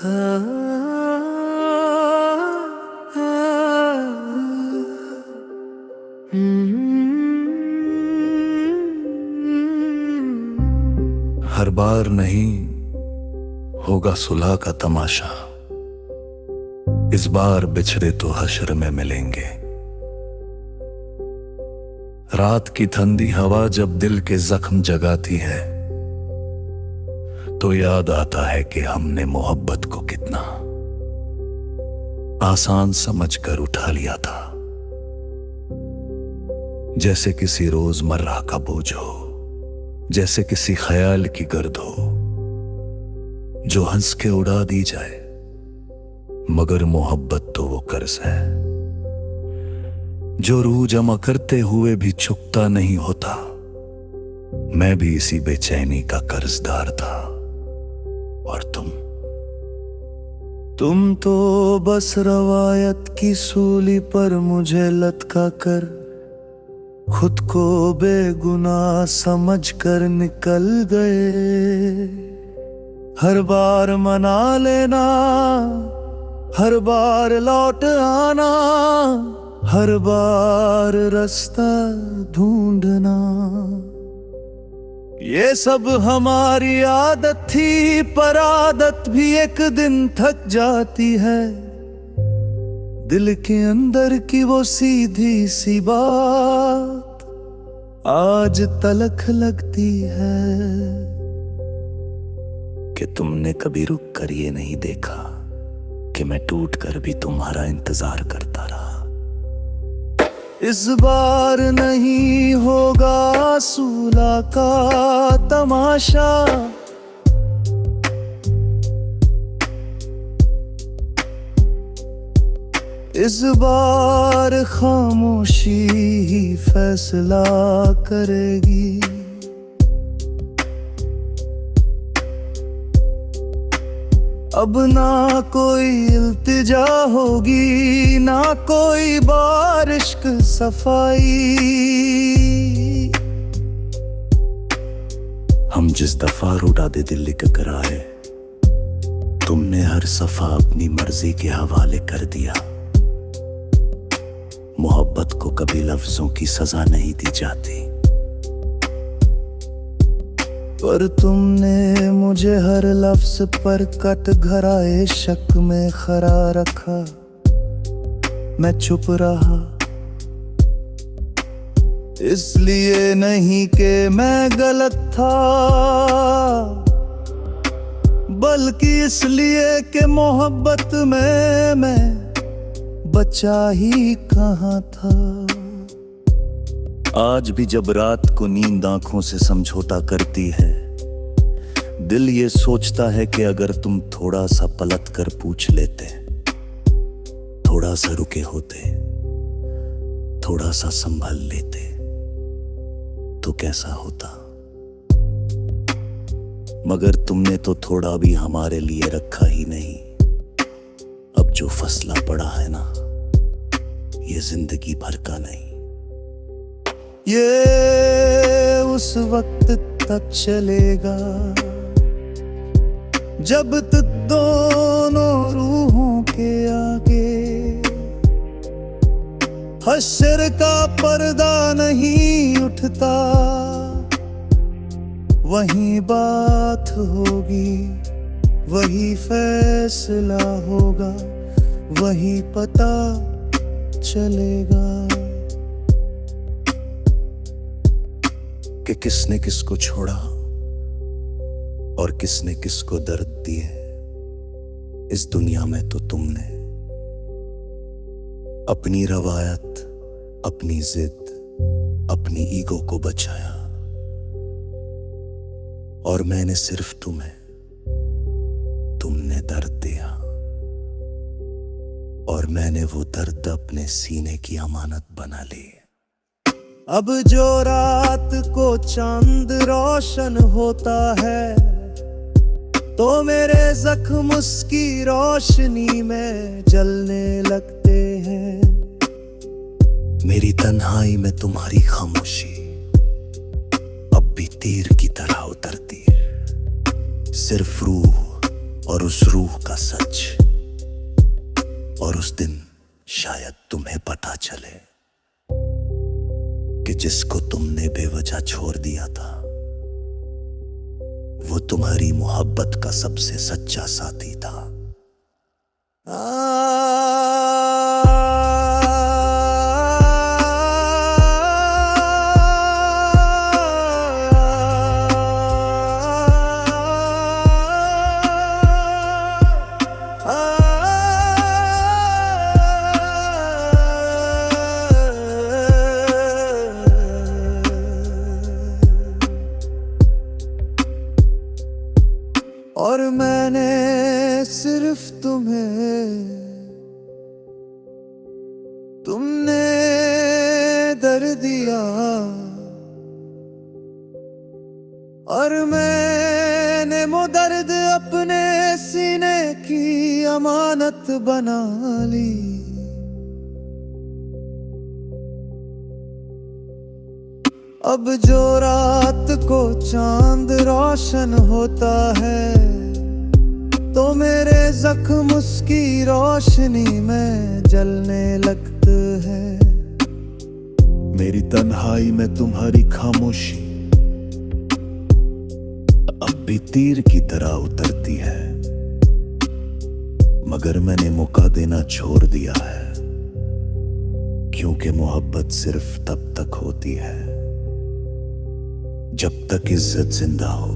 हर बार नहीं होगा सुलह का तमाशा, इस बार बिछड़े तो हश्र में मिलेंगे। रात की ठंडी हवा जब दिल के जख्म जगाती है तो याद आता है कि हमने मोहब्बत को कितना आसान समझकर उठा लिया था, जैसे किसी रोजमर्रा का बोझ हो, जैसे किसी ख्याल की गर्द हो जो हंस के उड़ा दी जाए। मगर मोहब्बत तो वो कर्ज है जो रूह जमा करते हुए भी चुकता नहीं होता। मैं भी इसी बेचैनी का कर्जदार था। और तुम तो बस रवायत की सूली पर मुझे लटका कर खुद को बेगुनाह समझकर निकल गए। हर बार मना लेना, हर बार लौट आना, हर बार रास्ता ढूंढना, ये सब हमारी आदत थी। पर आदत भी एक दिन थक जाती है। दिल के अंदर की वो सीधी सी बात आज तलख लगती है कि तुमने कभी रुक कर ये नहीं देखा कि मैं टूट कर भी तुम्हारा इंतजार करता रहा। इस बार नहीं होगा सुलह का तमाशा, इस बार खामोशी ही फैसला करेगी। अब ना कोई इल्तिजा होगी, ना कोई बारिश की सफाई। हम जिस दफा रूठा दे दिल लिख कर आए, तुमने हर सफा अपनी मर्जी के हवाले कर दिया। मोहब्बत को कभी लफ्जों की सजा नहीं दी जाती, पर तुमने मुझे हर लफ्ज पर कट घराए शक में खड़ा रखा। मैं चुप रहा इसलिए नहीं कि मैं गलत था, बल्कि इसलिए कि मोहब्बत में मैं बचा ही कहाँ था। आज भी जब रात को नींद आंखों से समझौता करती है, दिल ये सोचता है कि अगर तुम थोड़ा सा पलट कर पूछ लेते, थोड़ा सा रुके होते, थोड़ा सा संभल लेते तो कैसा होता। मगर तुमने तो थोड़ा भी हमारे लिए रखा ही नहीं। अब जो फसला पड़ा है ना, ये जिंदगी भर का नहीं। ये उस वक्त तक चलेगा जब तक दोनों रूहों के आगे हश्र का पर्दा नहीं उठता। वही बात होगी, वही फैसला होगा, वही पता चलेगा कि किसने किसको छोड़ा और किसने किसको दर्द दिए। इस दुनिया में तो तुमने अपनी रवायत, अपनी जिद, अपनी ईगो को बचाया, और मैंने सिर्फ तुमने दर्द दिया, और मैंने वो दर्द अपने सीने की अमानत बना ली। अब जो रात को चांद रोशन होता है तो मेरे जख्म उसकी रोशनी में जलने लगते हैं। मेरी तन्हाई में तुम्हारी खामोशी अब भी तीर की तरह उतरती है। सिर्फ रूह और उस रूह का सच। और उस दिन शायद तुम्हें पता चले कि जिसको तुमने बेवजह छोड़ दिया था वो तुम्हारी मोहब्बत का सबसे सच्चा साथी था। और मैंने सिर्फ तुमने दर्द दिया, और मैंने वो दर्द अपने सीने की अमानत बना ली। अब जो रात को चांद रोशन होता है तो मेरे जख्म उसकी रोशनी में जलने लगते हैं। मेरी तन्हाई में तुम्हारी खामोशी अब भी तीर की तरह उतरती है, मगर मैंने मौका देना छोड़ दिया है, क्योंकि मोहब्बत सिर्फ तब तक होती है जब तक इज्जत जिंदा हो।